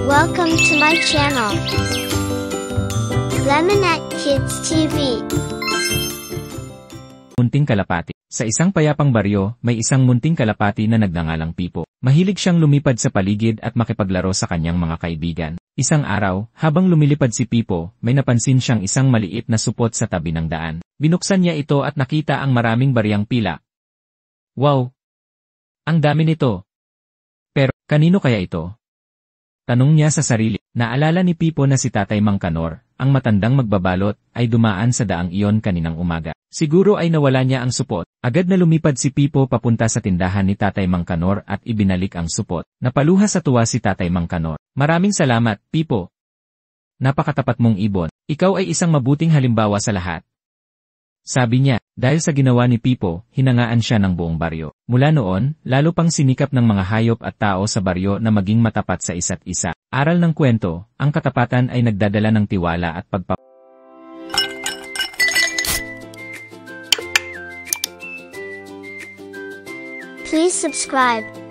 Welcome to my channel, Lemonette Kids TV. Munting kalapati. Sa isang payapang baryo, may isang munting kalapati na nagngangalang Pipo. Mahilig siyang lumipad sa paligid at makipaglaro sa kanyang mga kaibigan. Isang araw, habang lumilipad si Pipo, may napansin siyang isang maliit na supot sa tabi ng daan. Binuksan niya ito at nakita ang maraming baryang pila. Wow! Ang dami nito! Pero, kanino kaya ito? Tanong niya sa sarili. Naalala ni Pipo na si Tatay Mang Kanor, ang matandang magbabalot, ay dumaan sa daang iyon kaninang umaga. Siguro ay nawala niya ang supot. Agad na lumipad si Pipo papunta sa tindahan ni Tatay Mang Kanor at ibinalik ang supot. Napaluha sa tuwa si Tatay Mang Kanor. Maraming salamat, Pipo. Napakatapat mong ibon. Ikaw ay isang mabuting halimbawa sa lahat. Sabi niya, dahil sa ginawa ni Pipo, hinangaan siya ng buong baryo. Mula noon, lalo pang sinikap ng mga hayop at tao sa baryo na maging matapat sa isa't isa. Aral ng kwento, ang katapatan ay nagdadala ng tiwala at pagpapalagay. Please subscribe.